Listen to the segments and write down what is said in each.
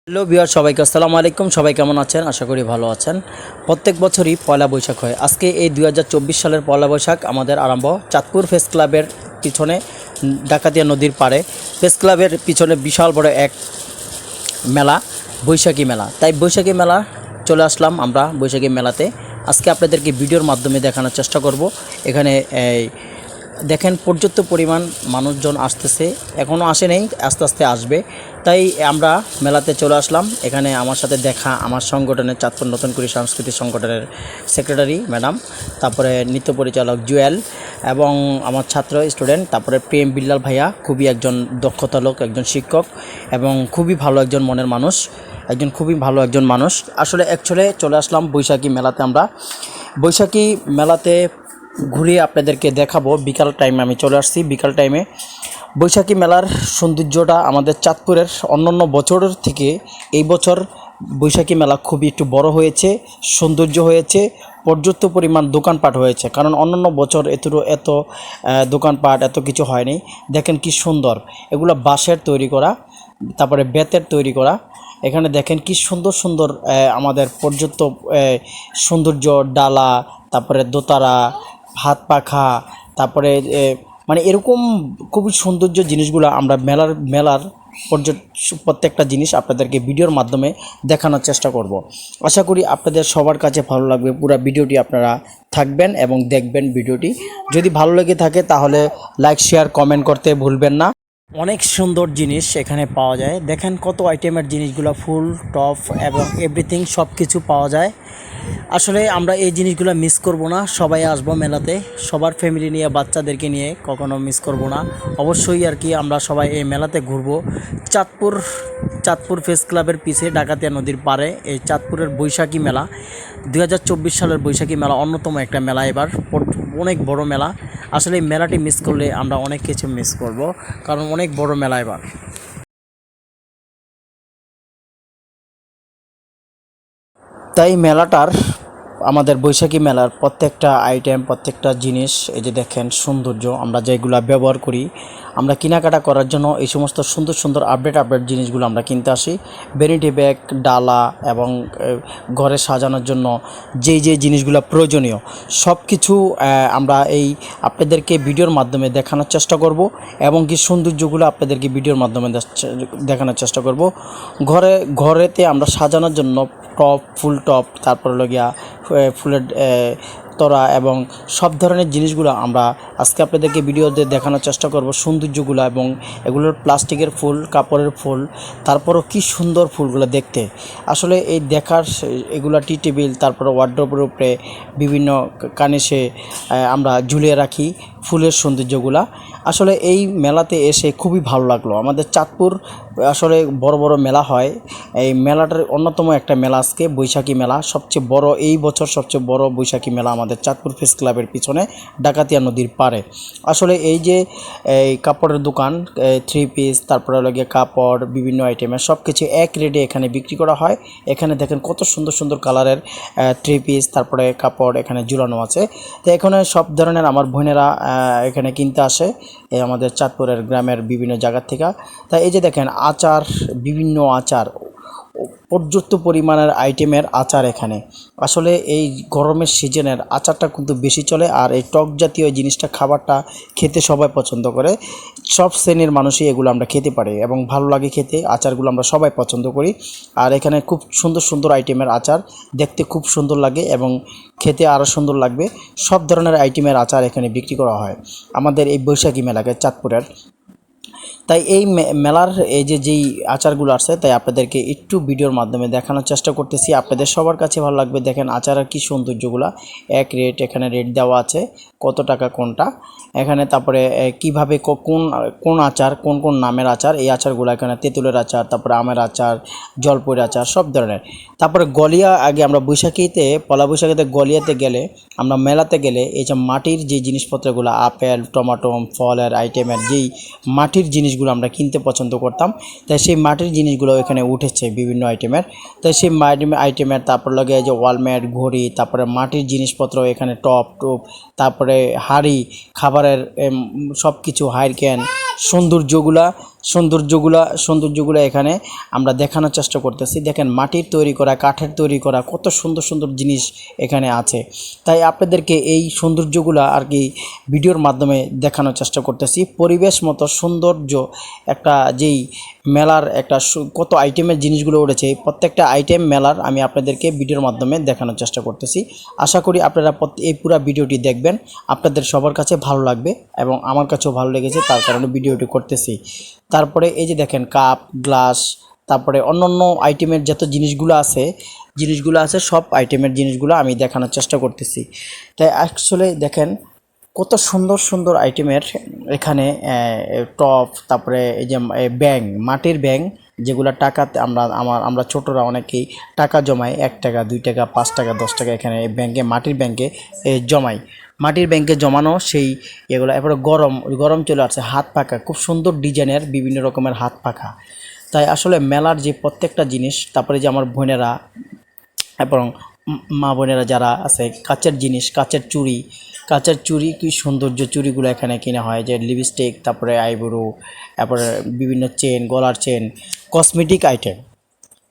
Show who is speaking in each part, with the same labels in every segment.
Speaker 1: Hello viewer সবাইকে আসসালামু আলাইকুম। সবাই কেমন আছেন? আশা করি ভালো আছেন। প্রত্যেক বছরই পয়লা বৈশাখ হয়। আজকে এই 2024 সালের পয়লা বৈশাখ আমাদের আরম্ভ চাঁদপুর প্রেস ক্লাবের পিছনে, ডাকাতিয়া নদীর পাড়ে প্রেস ক্লাবের পিছনে বিশাল বড় এক মেলা, বৈশাখী মেলা। তাই বৈশাখী মেলা চলে আসলাম আমরা বৈশাখী মেলাতে। আজকে আপনাদেরকে ভিডিওর মাধ্যমে দেখানোর চেষ্টা করব। এখানে দেখেন পর্যাপ্ত পরিমাণ মানুষজন আসতেছে, এখনও আসে নেই, আস্তে আস্তে আসবে। তাই আমরা মেলাতে চলে আসলাম। এখানে আমার সাথে দেখা আমার সংগঠনের চাঁদপুর নতুন কুড়ি সাংস্কৃতিক সংগঠনের সেক্রেটারি ম্যাডাম, তারপরে নৃত্য পরিচালক জুয়েল এবং আমার ছাত্র স্টুডেন্ট, তারপরে প্রেম বিল্লাল ভাইয়া, খুবই একজন দক্ষতা লোক, একজন শিক্ষক এবং খুবই ভালো একজন মনের মানুষ, খুবই ভালো একজন মানুষ। আসলে অ্যাকচুয়ালি চলে আসলাম বৈশাখী মেলাতে। আমরা বৈশাখী মেলাতে ঘুরিয়ে আপনাদেরকে দেখাবো। বিকাল টাইমে আমি চলে আসছি। বিকাল টাইমে বৈশাখী মেলার সৌন্দর্যটা আমাদের চাঁদপুরের অন্যান্য বছরের থেকে এই বছর বৈশাখী মেলা খুবই একটু বড় হয়েছে, সৌন্দর্য হয়েছে, পর্যাপ্ত পরিমাণ দোকানপাট হয়েছে। কারণ অন্যান্য বছর এত দোকানপাট এত কিছু হয়নি। দেখেন কি সুন্দর, এগুলো বাঁশের তৈরি করা, তারপরে বেতের তৈরি করা। এখানে দেখেন কি সুন্দর সুন্দর আমাদের পর্যাপ্ত সৌন্দর্য, ডালা, তারপরে দোতারা, হাত পাখা, তারপরে মানে এরকম খুবই সৌন্দর্য জিনিসগুলো আমরা মেলার প্রত্যেকটা জিনিস আপনাদেরকে ভিডিওর মাধ্যমে দেখানোর চেষ্টা করব। আশা করি আপনাদের সবার কাছে ভালো লাগবে। পুরো ভিডিওটি আপনারা থাকবেন এবং দেখবেন। ভিডিওটি যদি ভালো লেগে থাকে তাহলে লাইক, শেয়ার, কমেন্ট করতে ভুলবেন না। অনেক সুন্দর জিনিস এখানে পাওয়া যায়। দেখেন কত আইটেমের জিনিসগুলো, ফুল টপ এবং এভরিথিং সব কিছু পাওয়া যায়। আসলে আমরা এই জিনিসগুলো মিস করব না। সবাই আসবো মেলাতে, সবার ফ্যামিলি নিয়ে, বাচ্চাদেরকে নিয়ে, কখনো মিস করব না। অবশ্যই আর কি আমরা সবাই এই মেলাতে ঘুরবো। চাঁদপুর প্রেস ক্লাবের পিছে ডাকাতিয়া নদীর পাড়ে এই চাঁদপুরের বৈশাখী মেলা, 2024 সালের বৈশাখী মেলা অন্যতম একটা মেলা। এবার অনেক বড় মেলা। আসলে এই মেলাটি মিস করলে আমরা অনেক কিছু মিস করব, কারণ অনেক বড় মেলা এবার। তাই মেলাটার, আমাদের বৈশাখী মেলার প্রত্যেকটা আইটেম, প্রত্যেকটা জিনিস, এই যে দেখেন সৌন্দর্য, আমরা যেগুলো ব্যবহার করি, আমরা কেনাকাটা করার জন্য এই সমস্ত সুন্দর সুন্দর আপডেট জিনিসগুলো আমরা কিনতে আসি। ভ্যানিটি ব্যাগ, ডালা এবং ঘরে সাজানোর জন্য যে জিনিসগুলো প্রয়োজনীয় সব কিছু আমরা এই আপনাদেরকে ভিডিওর মাধ্যমে দেখানোর চেষ্টা করব এবং কি সৌন্দর্যগুলো আপনাদেরকে ভিডিওর মাধ্যমে দেখানোর চেষ্টা করব। ঘরেতে আমরা সাজানোর জন্য টপ, ফুল টপ, তারপরে লগিয়া ফুলের তোড়া এবং সব ধরনের জিনিসগুলো আমরা আজকে আপনাদেরকে ভিডিওতে দেখানোর চেষ্টা করব। সৌন্দর্যগুলো এবং এগুলোর প্লাস্টিকের ফুল, কাপড়ের ফুল, তারপরও কি সুন্দর ফুলগুলো দেখতে। আসলে এই দেখার, এগুলো টি টেবিল, তারপরে ওয়ার্ড্রোবের উপরে বিভিন্ন কানেসে আমরা ঝুলিয়ে রাখি ফুলের সৌন্দর্যগুলা। আসলে এই মেলাতে এসে খুবই ভালো লাগলো। আমাদের চাঁদপুর আসলে বড় বড় মেলা হয়। এই মেলাটার অন্যতম একটা মেলা আজকে বৈশাখী মেলা, সবচেয়ে বড় এই বছর সবচেয়ে বড় বৈশাখী মেলা আমাদের চাঁদপুর প্রেস ক্লাবের পিছনে ডাকাতিয়া নদীর পাড়ে। আসলে এই যে এই কাপড়ের দোকান, থ্রি পিস, তারপরে লাগে কাপড়, বিভিন্ন আইটেমের সব কিছু এক রেটে এখানে বিক্রি করা হয়। এখানে দেখেন কত সুন্দর সুন্দর কালারের থ্রি পিস, তারপরে কাপড় এখানে ঝুলানো আছে। তো এখানে সব ধরনের আমার বোনেরা এখানে কিনতে আসে, এই আমাদের চাঁদপুরের গ্রামের বিভিন্ন জায়গার থেকে। তাই এই যে দেখেন আচার, বিভিন্ন আচার, পর্যাপ্ত পরিমাণের আইটেমের আচার এখানে। আসলে এই গরমের সিজনের আচারটা কিন্তু বেশি চলে। আর এই টক জাতীয় জিনিসটা, খাবারটা খেতে সবাই পছন্দ করে। সব শ্রেণীর মানুষই এগুলো আমরা খেতে পারি এবং ভালো লাগে খেতে। আচারগুলো আমরা সবাই পছন্দ করি। আর এখানে খুব সুন্দর সুন্দর আইটেমের আচার, দেখতে খুব সুন্দর লাগে এবং খেতে আরও সুন্দর লাগবে। সব ধরনের আইটেমের আচার এখানে বিক্রি করা হয় আমাদের এই বৈশাখী মেলাকে চাঁদপুরের। তাই এই মেলার এই যেই আচারগুলো আছে, তাই আপনাদেরকে একটু ভিডিওর মাধ্যমে দেখানোর চেষ্টা করতেছি। আপনাদের সবার কাছে ভালো লাগবে। দেখেন আচারের কি সৌন্দর্যগুলো, এক রেট, এখানে রেট দেওয়া আছে কত টাকা কোনটা এখানে, তারপরে কিভাবে কোন আচার, কোন নামের আচার। এই আচারগুলো এখানে তেঁতুলের আচার, তারপরে আমের আচার, জলপইয়ের আচার, সব ধরনের। তারপরে গলিয়া, আগে আমরা বৈশাখীতে, পয়লা বৈশাখীতে গলিয়াতে গেলে, আমরা মেলাতে গেলে এই যে মাটির যে জিনিসপত্রগুলো, আপেল, টমেটো, ফলের আইটেমের যেই মাটির জিনিসগুলো আমরা কিনতে পছন্দ করতাম, তাই সেই মাটির জিনিসগুলো এখানে উঠেছে বিভিন্ন আইটেমের। তাই সেই আইটেমের তারপর লাগে যে ওয়ালমেট, ঘড়ি, তারপরে মাটির জিনিসপত্র এখানে, টপ, তারপরে হাঁড়ি, খাবারের সব কিছু, হাইরক্যান, সৌন্দর্যগুলা সৌন্দর্যগুলো এখানে আমরা দেখানোর চেষ্টা করতেছি। দেখেন মাটির তৈরি করা, কাঠের তৈরি করা কত সুন্দর সুন্দর জিনিস এখানে আছে। তাই আপনাদেরকে এই সৌন্দর্যগুলো আর কি ভিডিওর মাধ্যমে দেখানোর চেষ্টা করতেছি। পরিবেশ মতো সৌন্দর্য একটা যেই মেলার একটা কত আইটেমের জিনিসগুলো উঠেছে, প্রত্যেকটা আইটেম মেলার আমি আপনাদেরকে ভিডিওর মাধ্যমে দেখানোর চেষ্টা করতেছি। আশা করি আপনারা এই পুরো ভিডিওটি দেখবেন, আপনাদের সবার কাছে ভালো লাগবে এবং আমার কাছেও ভালো লেগেছে, তার কারণে ভিডিওটি করতেছি। তারপরে এই যে দেখেন কাপ, গ্লাস, তারপরে অন্যান্য আইটেমের যত জিনিসগুলো আছে সব আইটেমের জিনিসগুলো আমি দেখানোর চেষ্টা করতেছি। তাই অ্যাকচুয়ালি দেখেন কত সুন্দর সুন্দর আইটেমের এখানে টপ, তারপরে এই যে ব্যাঙ, মাটির ব্যাঙ, যেগুলো টাকাতে আমরা ছোটরা অনেকেই টাকা জমাই, 1 টাকা 2 টাকা 5 টাকা 10 টাকা এখানে ব্যাংকে, মাটির ব্যাংকে জমাই। মাটির ব্যাংকে জমানো সেই এগুলো। এরপরে গরম চলে আসছে, হাত পাখা, খুব সুন্দর ডিজাইনের বিভিন্ন রকমের হাত পাখা। তাই আসলে মেলার যে প্রত্যেকটা জিনিস, তারপরে যে আমার বোনেরা এবং মা বোনেরা যারা আছে, কাচের জিনিস, কাচের চুড়ি কি সৌন্দর্য, চুড়িগুলো এখানে কিনা হয়, যে লিপস্টিক, তারপরে আইব্রো, তারপরে বিভিন্ন চেন, গলার চেন,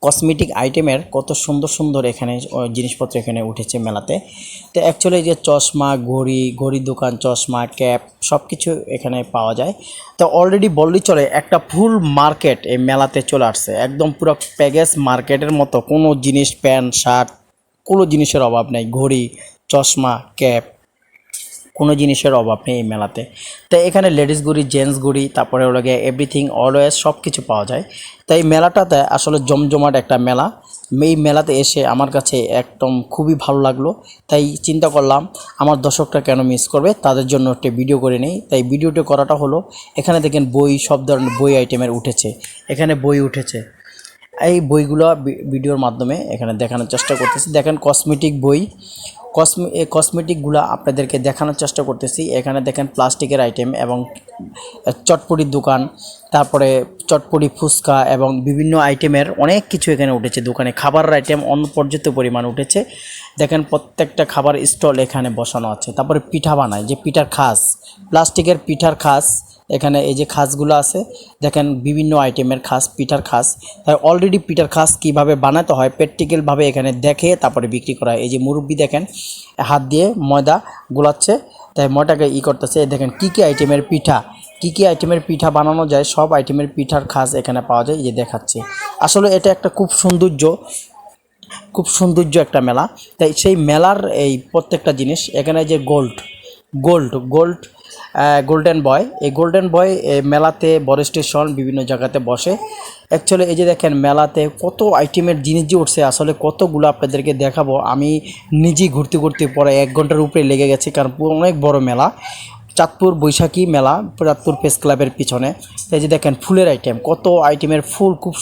Speaker 1: কসমেটিক আইটেমের কত সুন্দর সুন্দর এখানে জিনিসপত্র এখানে উঠেছে মেলাতে। তো অ্যাকচুয়ালি যে চশমা, ঘড়ির দোকান, চশমা, ক্যাপ সব কিছু এখানে পাওয়া যায়। তো অলরেডি বললেই চলে একটা ফুল মার্কেট এই মেলাতে চলে আসছে, একদম পুরো প্যাকেজ মার্কেটের মতো। কোনো জিনিস, প্যান্ট শার্ট, কোনো জিনিসের অভাব নেই। ঘড়ি, চশমা, ক্যাপ, কোনো জিনিসের অভাব নেই এই মেলাতে। তাই এখানে লেডিস ঘড়ি, জেন্টস ঘড়ি, তারপরে ওগুলো এভরিথিং অলওয়েজ সব কিছু পাওয়া যায়। তাই মেলাটাতে আসলে জমজমাট একটা মেলা। এই মেলাতে এসে আমার কাছে একদম খুবই ভালো লাগলো। তাই চিন্তা করলাম আমার দর্শকরা কেন মিস করবে, তাদের জন্য একটা ভিডিও করে নিই। তাই ভিডিওটা করাটা হলো, এখানে দেখেন বই, সব ধরনের বই আইটেমের উঠেছে, এখানে বই উঠেছে। এই বইগুলো ভিডিওর মাধ্যমে এখানে দেখানোর চেষ্টা করতেছি। দেখেন কসমেটিক বই, কসমেটিকগুলো আপনাদেরকে দেখানোর চেষ্টা করতেছি। এখানে দেখেন প্লাস্টিকের আইটেম এবং চটপটির দোকান, তারপরে চটপটি, ফুচকা এবং বিভিন্ন আইটেমের অনেক কিছু এখানে উঠেছে। দোকানে খাবারের আইটেম পর্যাপ্ত পরিমাণ উঠেছে। দেখেন প্রত্যেকটা খাবার স্টল এখানে বসানো আছে। তারপরে পিঠা বানায়, যে পিঠার খাস, প্লাস্টিকের পিঠার খাস, এখানে এই যে খাসগুলো আছে, দেখেন বিভিন্ন আইটেমের খাস, পিঠার খাস। তাই অলরেডি পিঠার খাস কীভাবে বানাতে হয় প্র্যাকটিক্যালভাবে এখানে দেখে তারপরে বিক্রি করা হয়। এই যে মুরব্বি দেখেন হাত দিয়ে ময়দা গোলাচ্ছে, তাই ময়দাকে করতেছে। দেখেন কী আইটেমের পিঠা বানানো যায়, সব আইটেমের পিঠার খাস এখানে পাওয়া যায়। এই যে দেখাচ্ছে, আসলে এটা একটা খুব সৌন্দর্য একটা মেলা। তাই সেই মেলার এই প্রত্যেকটা জিনিস এখানে যে গোল্ডেন বয়, এই গোল্ডেন বয় মেলাতে বড় স্টেশন বিভিন্ন জায়গাতে বসে। অ্যাকচুয়ালি এই যে দেখেন মেলাতে কত আইটেমের জিনিস যে উঠছে, আসলে কতগুলো আপনাদেরকে দেখাবো। আমি নিজেই ঘুরতে পরে 1 ঘন্টার উপরে লেগে গেছে, কারণ অনেক বড় মেলা। চাঁদপুর বৈশাখী মেলা, চাঁদপুর প্রেস ক্লাবের পিছনে। এই যে দেখেন ফুলের আইটেম, কত আইটেমের ফুল, খুব